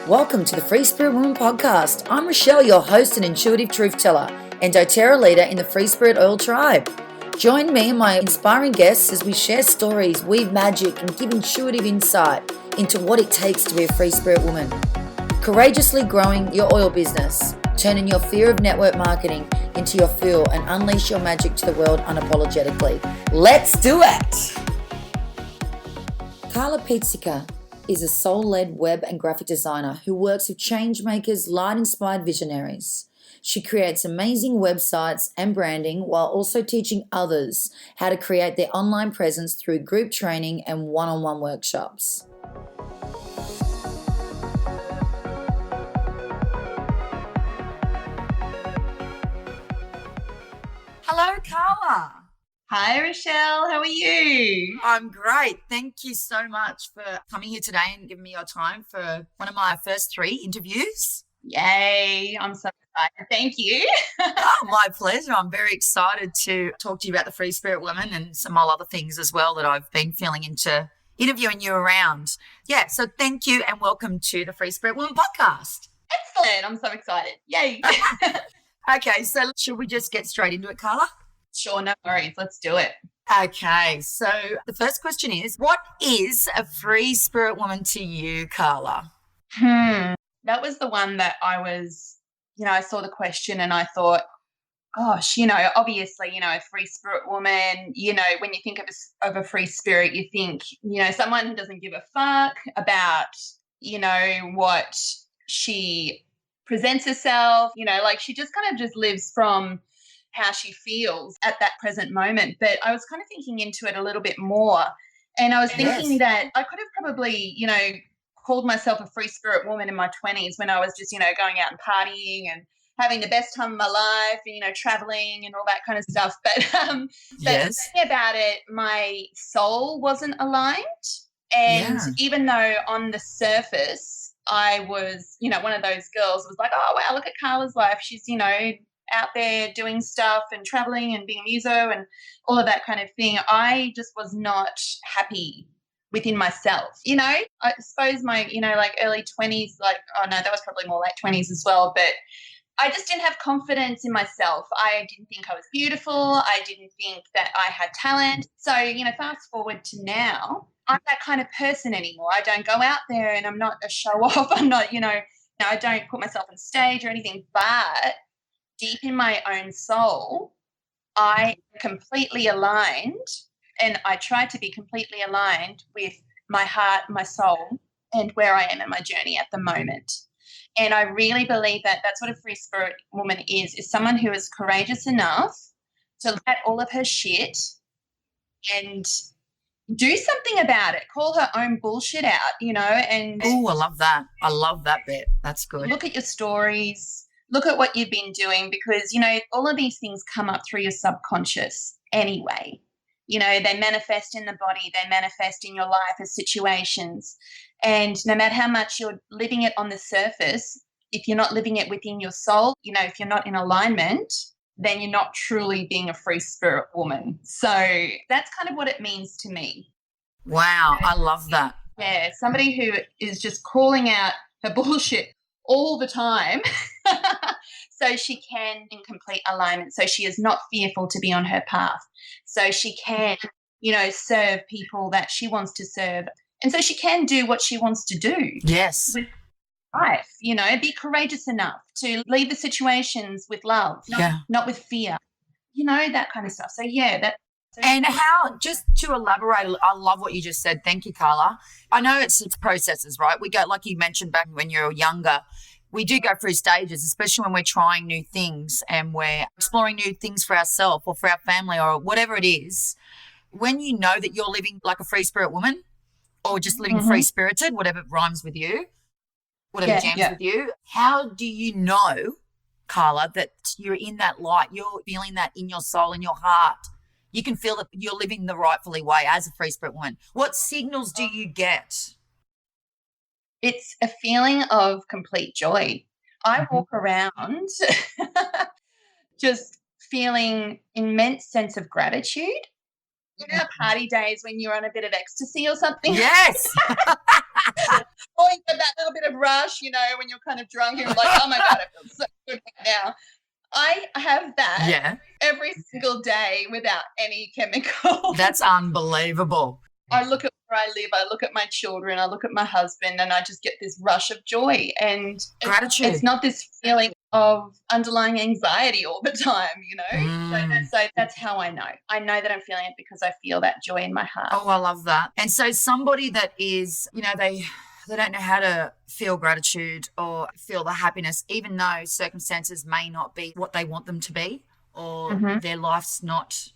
Welcome to the Free Spirit Woman podcast. I'm Rechelle, your host and intuitive truth teller, and DoTERRA leader in the Free Spirit Oil tribe. Join me and my inspiring guests as we share stories, weave magic, and give intuitive insight into what it takes to be a free spirit woman. Courageously growing your oil business, turning your fear of network marketing into your fuel, and unleash your magic to the world unapologetically. Let's do it! Karla Pizzica is a soul-led web and graphic designer who works with change makers, light-inspired visionaries. She creates amazing websites and branding while also teaching others how to create their online presence through group training and one-on-one workshops. Hello, Karla. Hi, Rechelle. How are you? I'm great. Thank you so much for coming here today and giving me your time for one of my first 3 interviews. Yay. I'm so excited. Thank you. Oh, my pleasure. I'm very excited to talk to you about the Free Spirit Woman and some other things as well that I've been feeling into interviewing you around. Yeah, so thank you and welcome to the Free Spirit Woman podcast. Excellent. I'm so excited. Yay. Okay, so should we just get straight into it, Karla? Sure, no worries. Let's do it. Okay, so the first question is, what is a free spirit woman to you, Karla? That was the one that I saw the question and I thought, gosh, obviously, a free spirit woman, when you think of a free spirit, you think, someone who doesn't give a fuck about, what she presents herself, like she just kind of just lives from how she feels at that present moment. But I was kind of thinking into it a little bit more, and I was thinking that I could have probably, called myself a free spirit woman in my 20s when I was just, going out and partying and having the best time of my life and, traveling and all that kind of stuff. But thinking about it, my soul wasn't aligned. And even though on the surface I was, one of those girls was like, oh, wow, look at Karla's life. She's, out there doing stuff and traveling and being a muso and all of that kind of thing. I just was not happy within myself. I suppose my, early 20s, that was probably more like 20s as well. But I just didn't have confidence in myself. I didn't think I was beautiful. I didn't think that I had talent. So, fast forward to now, I'm that kind of person anymore. I don't go out there and I'm not a show off. I'm not, I don't put myself on stage or anything, but deep in my own soul, I am completely aligned, and I try to be completely aligned with my heart, my soul, and where I am in my journey at the moment. And I really believe that that's what a free spirit woman is someone who is courageous enough to let all of her shit and do something about it, call her own bullshit out, and oh, I love that. I love that bit. That's good. Look at your stories. Look at what you've been doing because, all of these things come up through your subconscious anyway. They manifest in the body, they manifest in your life as situations. And no matter how much you're living it on the surface, if you're not living it within your soul, if you're not in alignment, then you're not truly being a free spirit woman. So that's kind of what it means to me. Wow, I love that. Yeah, somebody who is just calling out her bullshit all the time so she can in complete alignment, so she is not fearful to be on her path, so she can serve people that she wants to serve, and so she can do what she wants to do with life, be courageous enough to leave the situations with love, not with fear, that kind of stuff. So and how, just to elaborate, I love what you just said. Thank you, Karla. I know it's processes, right? We go, like you mentioned back when you were younger, we do go through stages, especially when we're trying new things and we're exploring new things for ourselves or for our family or whatever it is. When you know that you're living like a free spirit woman or just living free-spirited, whatever rhymes with you, whatever jams with you, how do you know, Karla, that you're in that light, you're feeling that in your soul, in your heart? You can feel that you're living the rightfully way as a free spirit woman. What signals do you get? It's a feeling of complete joy. I walk around just feeling immense sense of gratitude. Party days when you're on a bit of ecstasy or something. Yes. Or you get that little bit of rush, you know, when you're kind of drunk and you're like, oh my God, I feel so good right now. I have that every single day without any chemical. That's unbelievable. I look at where I live, I look at my children, I look at my husband, and I just get this rush of joy. And gratitude. It's not this feeling of underlying anxiety all the time, you know. So that's how I know. I know that I'm feeling it because I feel that joy in my heart. Oh, I love that. And so somebody that is, you know, they don't know how to feel gratitude or feel the happiness, even though circumstances may not be what they want them to be, or their life's not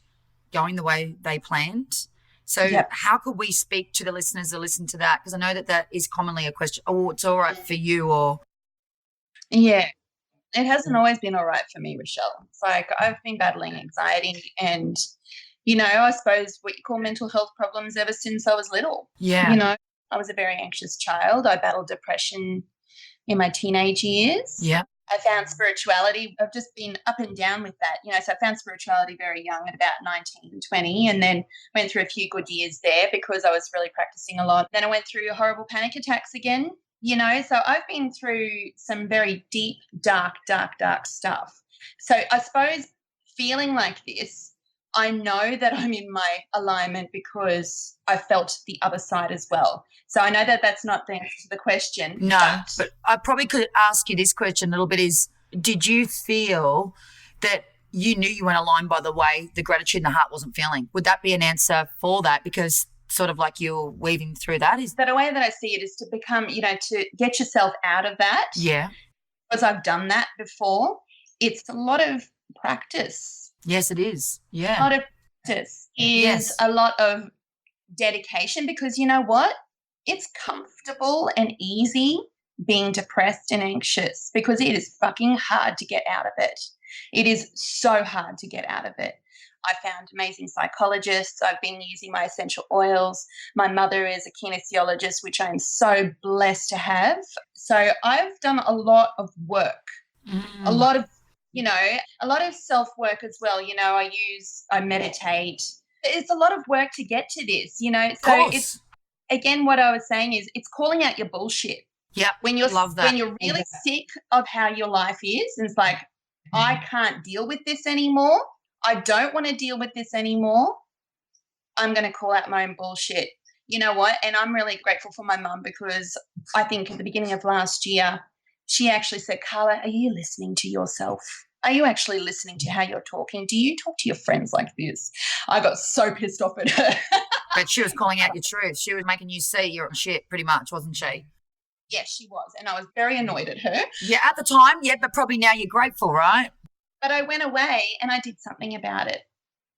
going the way they planned. So how could we speak to the listeners that listen to that? Because I know that is commonly a question. Oh, it's all right for you, or yeah, it hasn't always been all right for me, Rechelle. It's like I've been battling anxiety and, you know, I suppose what you call mental health problems ever since I was little. Yeah, you know, I was a very anxious child. I battled depression in my teenage years. Yeah. I found spirituality. I've just been up and down with that. You know, so I found spirituality very young at about 19, 20, and then went through a few good years there because I was really practicing a lot. Then I went through horrible panic attacks again, you know, so I've been through some very deep, dark stuff. So I suppose feeling like this, I know that I'm in my alignment because I felt the other side as well. So I know that that's not the answer to the question. No, but I probably could ask you this question a little bit is, did you feel that you knew you weren't aligned by the way the gratitude in the heart wasn't feeling? Would that be an answer for that? Because sort of like you're weaving through that. Is that a way that I see it is to become, you know, to get yourself out of that. Yeah. Because I've done that before. It's a lot of practice. Yes, it is. Yeah. A lot of practice is a lot of dedication because you know what? It's comfortable and easy being depressed and anxious because it is fucking hard to get out of it. It is so hard to get out of it. I found amazing psychologists. I've been using my essential oils. My mother is a kinesiologist, which I'm so blessed to have. So I've done a lot of work, a lot of, you know, a lot of self-work as well. You know, I meditate. It's a lot of work to get to this, you know. So it's, again, what I was saying is it's calling out your bullshit. Yeah. When you're really sick of how your life is, and it's like, I can't deal with this anymore. I don't want to deal with this anymore. I'm going to call out my own bullshit. You know what? And I'm really grateful for my mum because I think at the beginning of last year, she actually said, Karla, are you listening to yourself? Are you actually listening to how you're talking? Do you talk to your friends like this? I got so pissed off at her. But she was calling out your truth. She was making you see your shit pretty much, wasn't she? Yes, she was. And I was very annoyed at her. Yeah, at the time, yeah, but probably now you're grateful, right? But I went away and I did something about it.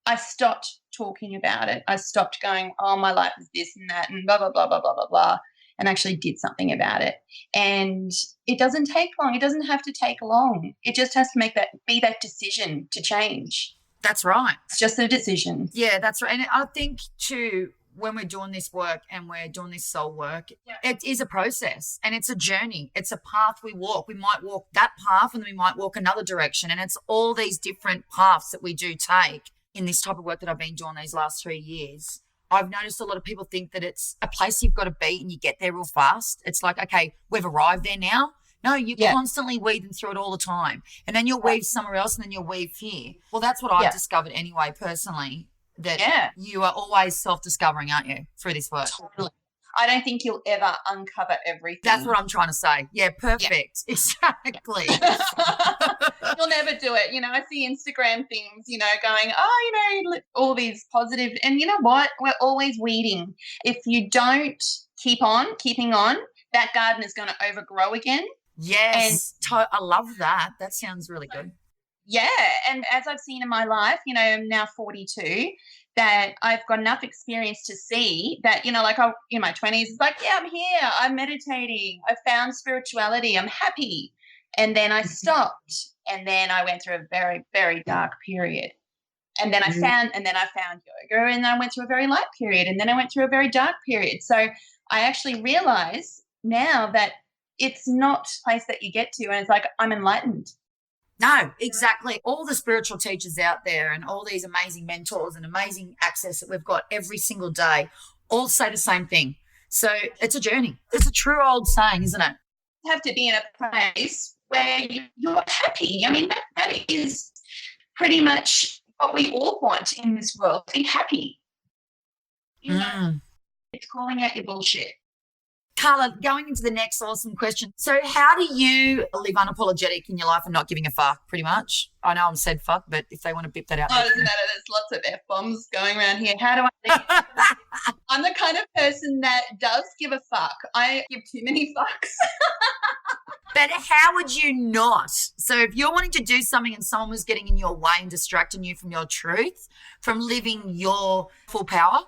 I stopped talking about it. I stopped going, oh, my life is this and that and blah, blah, blah, blah, blah, blah, blah, and actually did something about it. And it doesn't take long. It doesn't have to take long. It just has to be that decision to change. That's right. It's just a decision. Yeah, that's right. And I think too, when we're doing this work and we're doing this soul work, it is a process and it's a journey. It's a path we walk. We might walk that path and then we might walk another direction. And it's all these different paths that we do take in this type of work that I've been doing these last 3 years. I've noticed a lot of people think that it's a place you've got to be and you get there real fast. It's like, okay, we've arrived there now. No, you're constantly weaving through it all the time. And then you'll weave somewhere else and then you'll weave here. Well, that's what I've discovered anyway, personally, that you are always self-discovering, aren't you, through this work? Totally. I don't think you'll ever uncover everything. That's what I'm trying to say. Yeah, perfect. Yeah. Exactly. You'll never do it. You know, I see Instagram things, you know, going, oh, you know, all these positive. And you know what? We're always weeding. If you don't keeping on, that garden is going to overgrow again. Yes. I love that. That sounds really good. Yeah. And as I've seen in my life, you know, I'm now 42, that I've got enough experience to see that, you know, like in my 20s, it's like, yeah, I'm here. I'm meditating. I found spirituality. I'm happy. And then I stopped. And then I went through a very, very dark period. And then I found yoga, and I went through a very light period. And then I went through a very dark period. So I actually realize now that it's not a place that you get to. And it's like, I'm enlightened. No, exactly. All the spiritual teachers out there and all these amazing mentors and amazing access that we've got every single day all say the same thing. So it's a journey. It's a true old saying, isn't it? have to be in a place where you're happy. I mean, that is pretty much what we all want in this world, be happy. You know, it's calling out your bullshit. Karla, going into the next awesome question. So how do you live unapologetic in your life and not giving a fuck, pretty much? I know I'm said fuck, but if they want to bip that out. Oh, doesn't matter. There's lots of F-bombs going around here. How do I live? I'm the kind of person that does give a fuck. I give too many fucks. But how would you not? So if you're wanting to do something and someone was getting in your way and distracting you from your truth, from living your full power,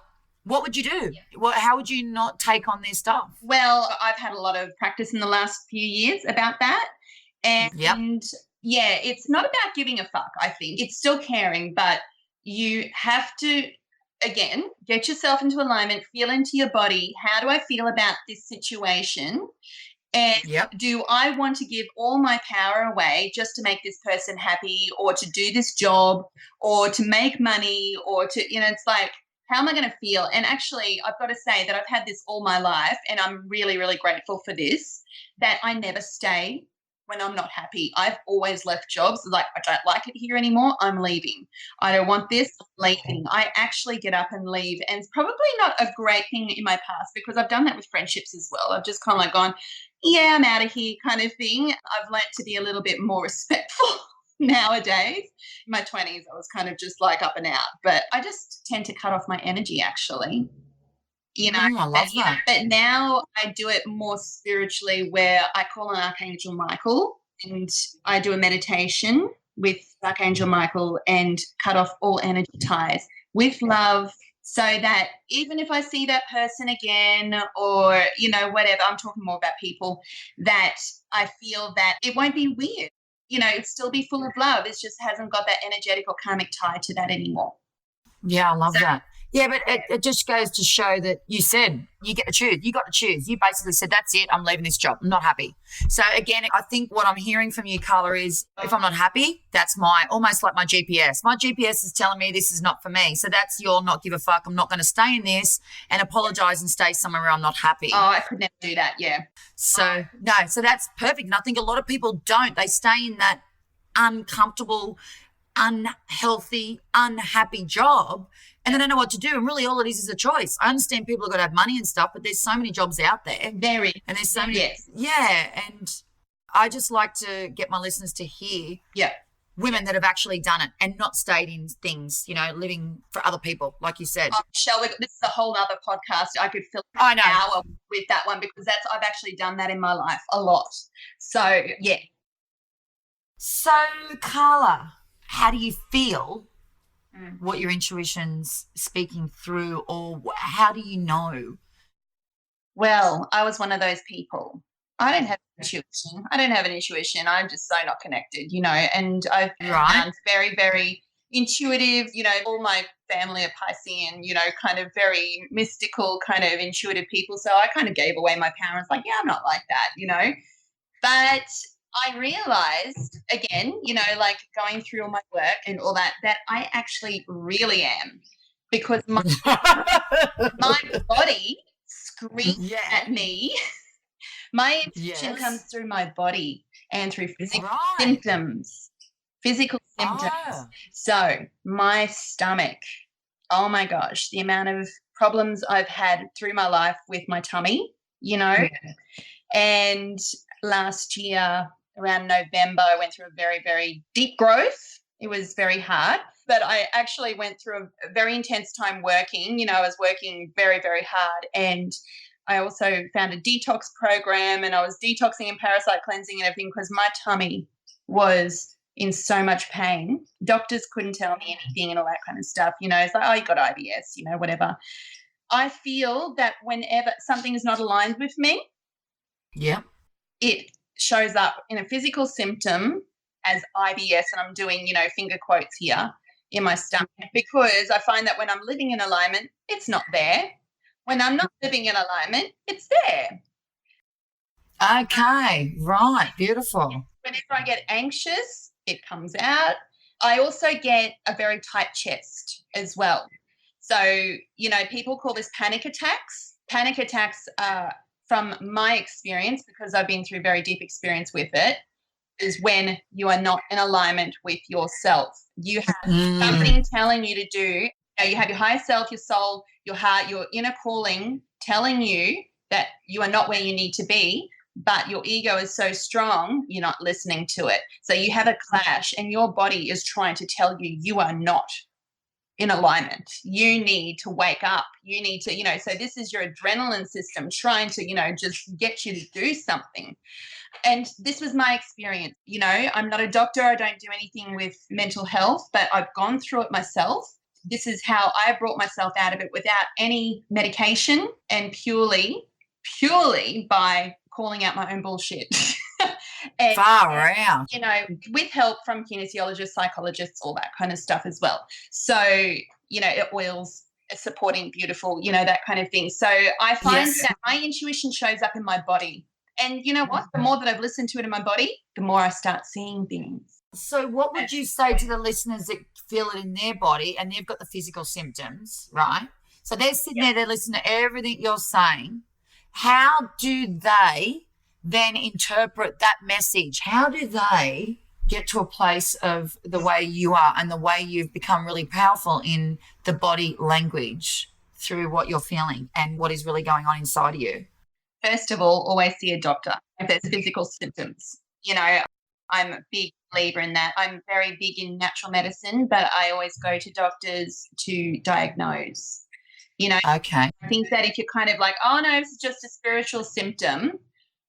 what would you do? How would you not take on their stuff? Well, I've had a lot of practice in the last few years about that. And yeah, it's not about giving a fuck, I think. It's still caring, but you have to, again, get yourself into alignment, feel into your body. How do I feel about this situation? And do I want to give all my power away just to make this person happy or to do this job or to make money or to, it's like, how am I going to feel? And actually, I've got to say that I've had this all my life, and I'm really, really grateful for this, that I never stay when I'm not happy. I've always left jobs. Like, I don't like it here anymore. I'm leaving. I don't want this. I'm leaving. I actually get up and leave. And it's probably not a great thing in my past because I've done that with friendships as well. I've just kind of like gone, yeah, I'm out of here kind of thing. I've learnt to be a little bit more respectful nowadays. In my 20s, I was kind of just like up and out. But I just tend to cut off my energy, actually. I love that. But now I do it more spiritually where I call on Archangel Michael and I do a meditation with Archangel Michael and cut off all energy ties with love so that even if I see that person again or, whatever, I'm talking more about people, that I feel that it won't be weird. It'll still be full of love. It just hasn't got that energetic or karmic tie to that anymore. Yeah, I love that. Yeah, but it just goes to show that you said you get to choose. You got to choose. You basically said, that's it. I'm leaving this job. I'm not happy. So, again, I think what I'm hearing from you, Karla, is if I'm not happy, that's almost like my GPS. My GPS is telling me this is not for me. So that's your not give a fuck. I'm not going to stay in this and apologize and stay somewhere where I'm not happy. Oh, I could never do that, yeah. So, no, so that's perfect. And I think a lot of people don't. They stay in that uncomfortable, unhealthy, unhappy job and they don't know what to do. And really all it is a choice. I understand people have got to have money and stuff, but there's so many jobs out there. Very. And there's so many. Yes. Yeah. And I just like to get my listeners to hear women that have actually done it and not stayed in things, living for other people, like you said. Oh, Rechelle, this is a whole other podcast. I could fill an hour with that one because I've actually done that in my life a lot. So, yeah. So, Karla, how do you feel what your intuition's speaking through, or how do you know? Well, I was one of those people. I don't have intuition. I'm just so not connected, and I've found very, very intuitive, all my family are Piscean, kind of very mystical, kind of intuitive people. So I kind of gave away my power. It's like, yeah, I'm not like that, But I realized, again, like going through all my work and all that I actually really am, because my body screams at me. My intuition comes through my body and through physical symptoms. So my stomach, oh my gosh, the amount of problems I've had through my life with my tummy, and last year around November, I went through a very, very deep growth. It was very hard, but I actually went through a very intense time working. I was working very, very hard, and I also found a detox program, and I was detoxing and parasite cleansing and everything because my tummy was in so much pain. Doctors couldn't tell me anything and all that kind of stuff. It's like, oh, you got IBS, whatever. I feel that whenever something is not aligned with me, it shows up in a physical symptom as IBS, and I'm doing, finger quotes here, in my stomach, because I find that when I'm living in alignment, it's not there. When I'm not living in alignment, it's there. Okay, right, beautiful. Whenever I get anxious, it comes out. I also get a very tight chest as well. So, people call this panic attacks. Panic attacks are from my experience, because I've been through very deep experience with it, is when you are not in alignment with yourself. You have something telling you to do. You have your higher self, your soul, your heart, your inner calling telling you that you are not where you need to be, but your ego is so strong, you're not listening to it. So you have a clash, and your body is trying to tell you you are not in alignment. You need to wake up. You need to, so this is your adrenaline system trying to, just get you to do something. And this was my experience. I'm not a doctor. I don't do anything with mental health, but I've gone through it myself. This is how I brought myself out of it without any medication, and purely by calling out my own bullshit. And, far out. With help from kinesiologists, psychologists, all that kind of stuff as well. So, it oils, supporting beautiful, that kind of thing. So I find that my intuition shows up in my body. And you know what? The more that I've listened to it in my body, the more I start seeing things. So what would you say to the listeners that feel it in their body and they've got the physical symptoms, right? So they're sitting there, they're listening to everything you're saying. How do they then interpret that message? How do they get to a place of the way you are and the way you've become really powerful in the body language through what you're feeling and what is really going on inside of you? First of all, always see a doctor if there's physical symptoms. I'm a big believer in that. I'm very big in natural medicine, but I always go to doctors to diagnose. Okay. I think that if you're kind of like, oh no, it's just a spiritual symptom,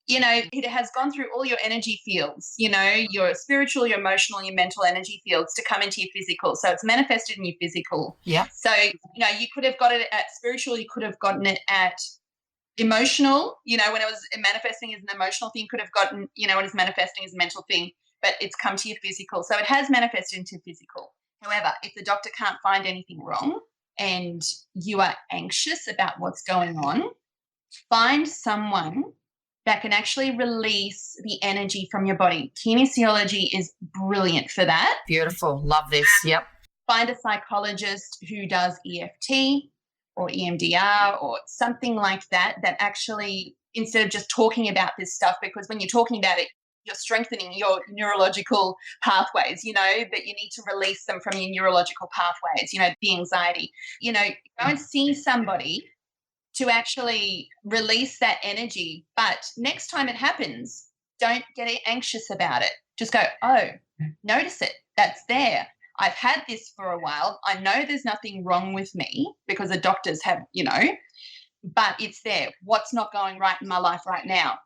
it has gone through all your energy fields, your spiritual, your emotional, your mental energy fields to come into your physical. So it's manifested in your physical. Yeah. So, you could have got it at spiritual, you could have gotten it at emotional, when it was manifesting as an emotional thing, could have gotten, when it's manifesting as a mental thing, but it's come to your physical. So it has manifested into physical. However, if the doctor can't find anything wrong and you are anxious about what's going on, find someone that can actually release the energy from your body. Kinesiology is brilliant for that. Beautiful. Love this. Yep. Find a psychologist who does EFT or EMDR or something like that actually, instead of just talking about this stuff, because when you're talking about it, you're strengthening your neurological pathways, but you need to release them from your neurological pathways, the anxiety. Go and see somebody to actually release that energy. But next time it happens, don't get anxious about it. Just go, oh, notice it. That's there. I've had this for a while. I know there's nothing wrong with me because the doctors have, but it's there. What's not going right in my life right now?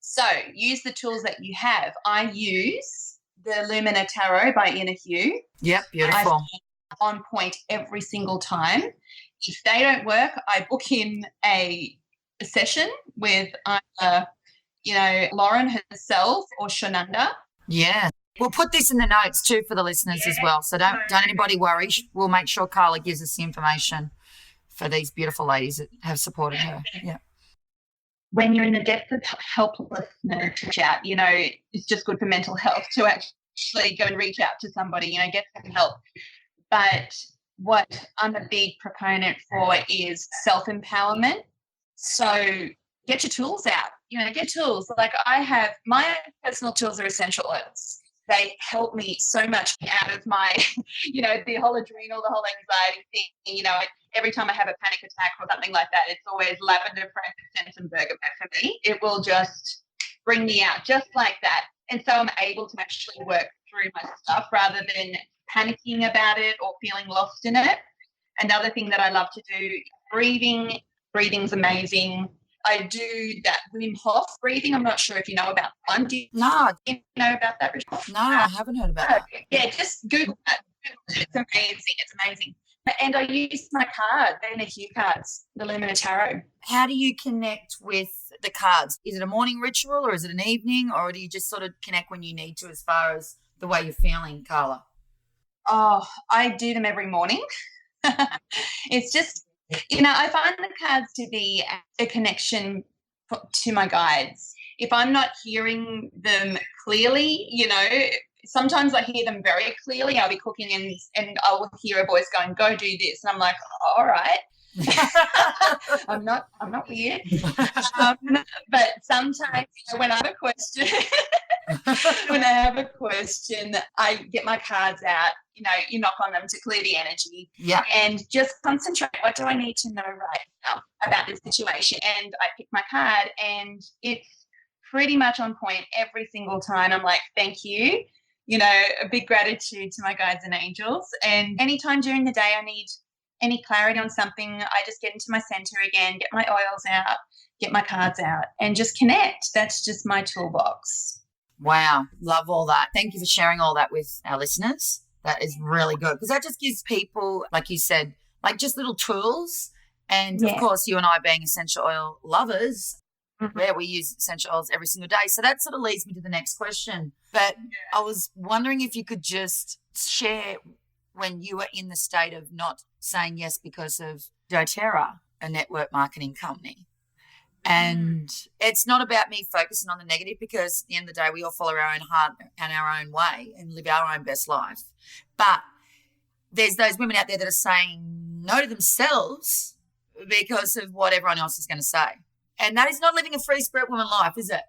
So use the tools that you have. I use the Lumina Tarot by Inner Hue. Yep, beautiful. On point every single time. If they don't work, I book in a session with either, Lauren herself or Shananda. Yeah. We'll put this in the notes too for the listeners as well. So don't anybody worry. We'll make sure Karla gives us the information for these beautiful ladies that have supported her. Yeah. When you're in the depth of helplessness, reach out. It's just good for mental health to actually go and reach out to somebody, get some help. But what I'm a big proponent for is self-empowerment. So get your tools out. Get tools. Like I have, my personal tools are essential oils. They help me so much out of my, the whole adrenal, the whole anxiety thing. Every time I have a panic attack or something like that, it's always lavender, frankincense, and bergamot for me. It will just bring me out just like that. And so I'm able to actually work through my stuff rather than panicking about it or feeling lost in it. Another thing that I love to do, breathing. Breathing's amazing. I do that Wim Hof breathing. I'm not sure if you know about one. Do you know about that, Rechelle? No, I haven't heard about that. Yeah, just Google that. It's amazing. It's amazing. And I use my card, the Inner Hue cards, the Lumina Tarot. How do you connect with the cards? Is it a morning ritual or is it an evening, or do you just sort of connect when you need to as far as the way you're feeling, Karla? Oh, I do them every morning. It's just, I find the cards to be a connection to my guides. If I'm not hearing them clearly, sometimes I hear them very clearly. I'll be cooking and I'll hear a voice going, go do this. And I'm like, all right. I'm not weird. Um, but sometimes, when I have a question, I get my cards out. You knock on them to clear the energy. Yeah. And just concentrate. What do I need to know right now about this situation? And I pick my card, and it's pretty much on point every single time. I'm like, thank you. A big gratitude to my guides and angels. And anytime during the day I need any clarity on something, I just get into my center again, get my oils out, get my cards out, and just connect. That's just my toolbox. Wow. Love all that. Thank you for sharing all that with our listeners. That is really good, because that just gives people, like you said, like just little tools. And of course, you and I being essential oil lovers, where we use essential oils every single day. So that sort of leads me to the next question. But I was wondering if you could just share when you were in the state of not saying yes because of DoTERRA, a network marketing company. And it's not about me focusing on the negative, because at the end of the day, we all follow our own heart and our own way and live our own best life. But there's those women out there that are saying no to themselves because of what everyone else is going to say. And that is not living a free spirit woman life, is it?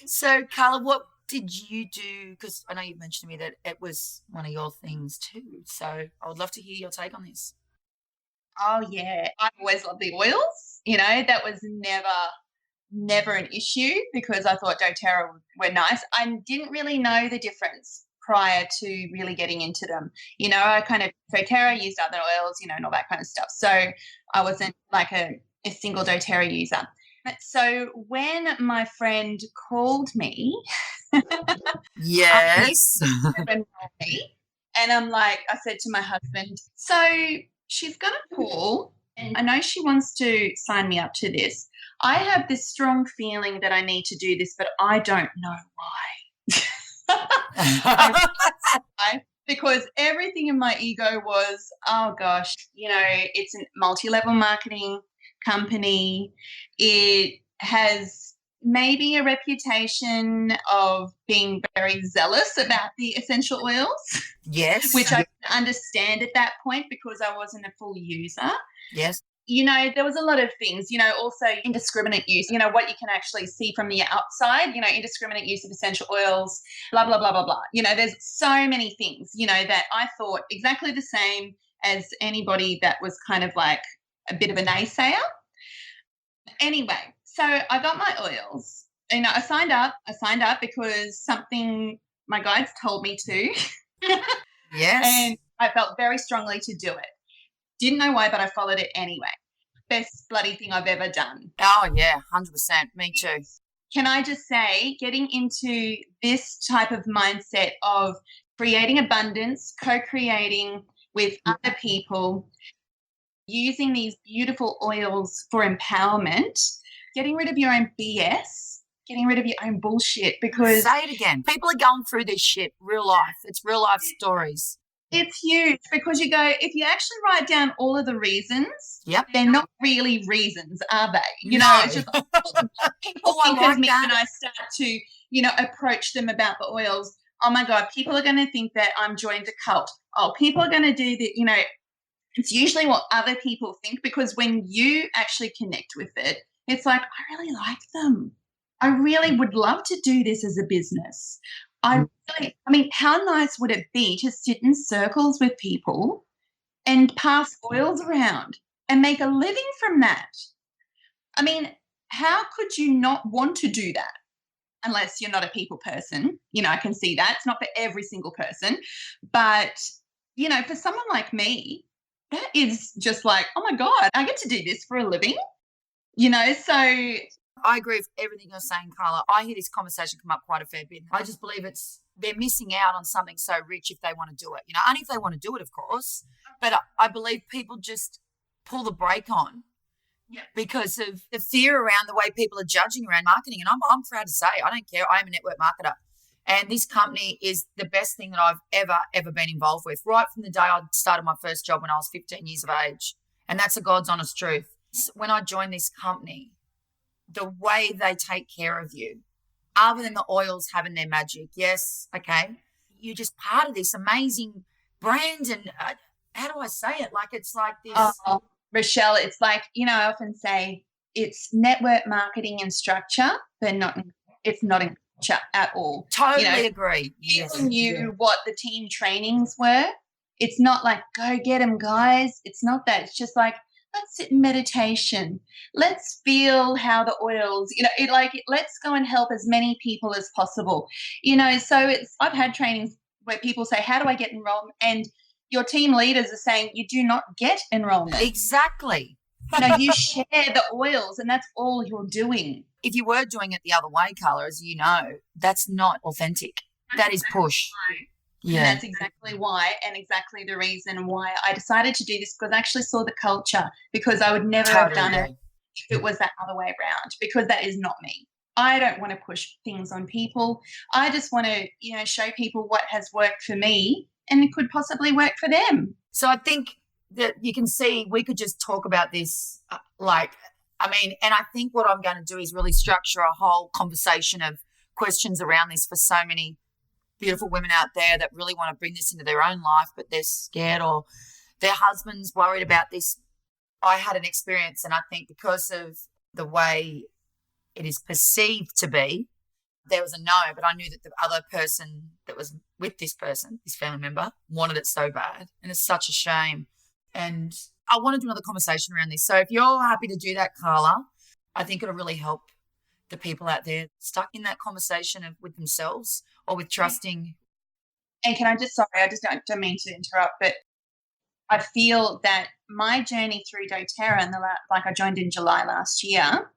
So, Karla, what did you do? Because I know you mentioned to me that it was one of your things too. So I would love to hear your take on this. Oh, yeah. I always loved the oils. That was never an issue, because I thought doTERRA were nice. I didn't really know the difference prior to really getting into them. I kind of doTERRA, used other oils, and all that kind of stuff. So I wasn't like a single doTERRA user. So when my friend called me, yes, and I'm like, I said to my husband, so she's going to call, and I know she wants to sign me up to this. I have this strong feeling that I need to do this, but I don't know why. Because everything in my ego was, oh gosh, it's a multi-level marketing company. It has maybe a reputation of being very zealous about the essential oils. Yes. Which I understand at that point, because I wasn't a full user. Yes. There was a lot of things, also indiscriminate use, what you can actually see from the outside, indiscriminate use of essential oils, blah, blah, blah, blah, blah. There's so many things, that I thought exactly the same as anybody that was kind of like a bit of a naysayer. Anyway, so I got my oils. I signed up because something my guides told me to. Yes. And I felt very strongly to do it. Didn't know why, but I followed it anyway. Best bloody thing I've ever done. Oh, yeah, 100%. Me too. Can I just say, getting into this type of mindset of creating abundance, co-creating with other people, using these beautiful oils for empowerment, getting rid of your own BS, getting rid of your own bullshit, because... Say it again. People are going through this shit, real life. It's real life stories. It's huge, because you go, if you actually write down all of the reasons, they're not really reasons, are they? It's just people think of me when I start to, approach them about the oils. Oh my God, people are going to think that I'm joined a cult. Oh, people are going to do that, It's usually what other people think, because when you actually connect with it, it's like, I really like them. I really would love to do this as a business. How nice would it be to sit in circles with people and pass oils around and make a living from that? How could you not want to do that? Unless you're not a people person. I can see that. It's not for every single person. But, for someone like me, that is just like, oh my God, I get to do this for a living, so. I agree with everything you're saying, Karla. I hear this conversation come up quite a fair bit. I just believe they're missing out on something so rich if they want to do it. Only if they want to do it, of course. But I believe people just pull the brake on because of the fear around the way people are judging around marketing. And I'm proud to say, I don't care. I am a network marketer. And this company is the best thing that I've ever been involved with, right from the day I started my first job when I was 15 years of age. And that's a God's honest truth. When I joined this company, the way they take care of you, other than the oils having their magic, yes, okay, you're just part of this amazing brand. And how do I say it? Like, it's like this Rechelle, it's like, I often say it's network marketing and structure, but it's not in structure at all. Totally agree. People knew what the team trainings were. It's not like, go get them, guys. It's not that. It's just like, let's sit in meditation. Let's feel how the oils, let's go and help as many people as possible. So I've had trainings where people say, how do I get enrolled? And your team leaders are saying, you do not get enrollment. Exactly. You share the oils, and that's all you're doing. If you were doing it the other way, Karla, as you know, that's not authentic. That is push. Yeah. And that's exactly why, and exactly the reason why I decided to do this, because I actually saw the culture, because I would never have done it if it was that other way around, because that is not me. I don't want to push things on people. I just want to, show people what has worked for me and it could possibly work for them. So I think that you can see we could just talk about this and I think what I'm going to do is really structure a whole conversation of questions around this for so many beautiful women out there that really want to bring this into their own life, but they're scared or their husband's worried about this. I had an experience, and I think because of the way it is perceived to be, there was a no, but I knew that the other person that was with this person, this family member, wanted it so bad, and it's such a shame. And I want to do another conversation around this. So if you're happy to do that, Karla, I think it'll really help the people out there stuck in that conversation with themselves or with trusting. And can I just, sorry, I just don't mean to interrupt, but I feel that my journey through doTERRA, and I joined in July last year,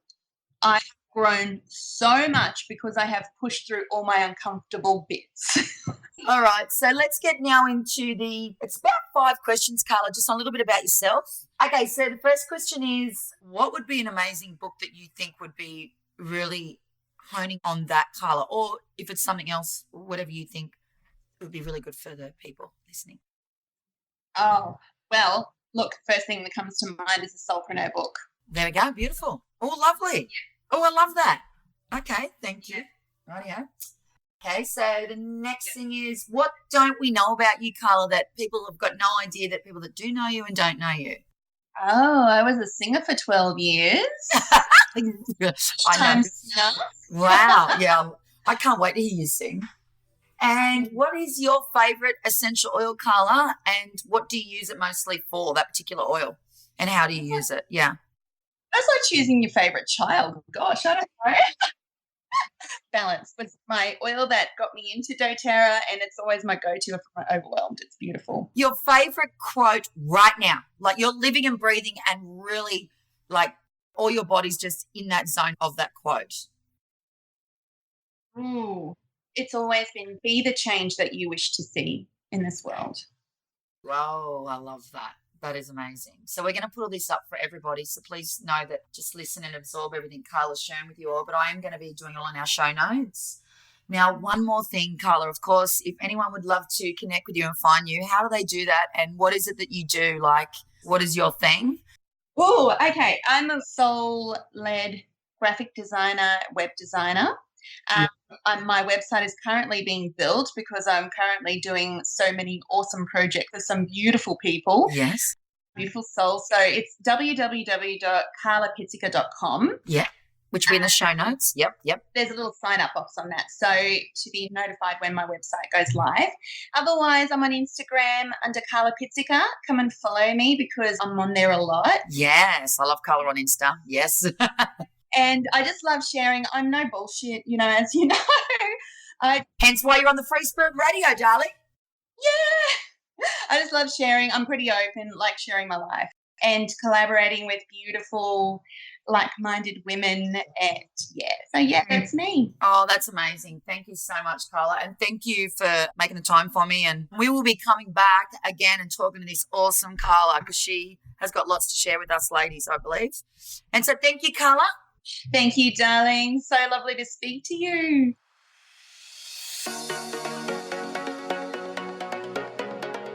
I've grown so much because I have pushed through all my uncomfortable bits. All right, so let's get now into it's about 5 questions, Karla, just a little bit about yourself. Okay, so the first question is, what would be an amazing book that you think would be really honing on that, Karla, or if it's something else, whatever you think would be really good for the people listening? Oh, well, look, first thing that comes to mind is the Soulpreneur book. There we go, beautiful. Oh, lovely. Oh, I love that. Okay, thank you. Rightio. Okay, so the next thing is, what don't we know about you, Karla, that people have got no idea that people that do know you and don't know you? Oh, I was a singer for 12 years. I know. Wow, yeah. I can't wait to hear you sing. And what is your favourite essential oil, Karla, and what do you use it mostly for, that particular oil, and how do you use it? Yeah. That's like choosing your favourite child. Gosh, I don't know. Balance was my oil that got me into doTERRA, and it's always my go-to if I'm overwhelmed. It's beautiful. Your favourite quote right now, like you're living and breathing and really like all your body's just in that zone of that quote. Ooh, it's always been, be the change that you wish to see in this world. Wow, I love that. That is amazing. So we're going to put all this up for everybody. So please know that just listen and absorb everything Karla's sharing with you all. But I am going to be doing it all in our show notes. Now, one more thing, Karla, of course, if anyone would love to connect with you and find you, how do they do that? And what is it that you do? Like, what is your thing? Oh, okay. I'm a soul-led graphic designer, web designer. My website is currently being built because I'm currently doing so many awesome projects for some beautiful people. Yes. Beautiful souls. So it's www.karlapizzica.com. Yeah. Which will be in the show notes. Yep. There's a little sign-up box on that, so to be notified when my website goes live. Otherwise, I'm on Instagram under Karla Pizzica. Come and follow me because I'm on there a lot. Yes, I love Karla on Insta. Yes. And I just love sharing. I'm no bullshit, as you know. Hence why you're on the Free Spirit Radio, darling. Yeah. I just love sharing. I'm pretty open, like sharing my life and collaborating with beautiful, like-minded women. And that's me. Oh, that's amazing. Thank you so much, Karla. And thank you for making the time for me. And we will be coming back again and talking to this awesome Karla because she has got lots to share with us ladies, I believe. And so thank you, Karla. Thank you, darling. So lovely to speak to you.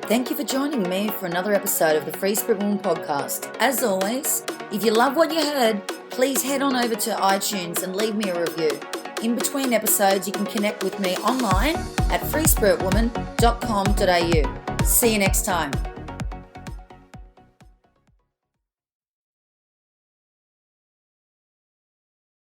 Thank you for joining me for another episode of the Free Spirit Woman podcast. As always, if you love what you heard, please head on over to iTunes and leave me a review. In between episodes, you can connect with me online at freespiritwoman.com.au. See you next time.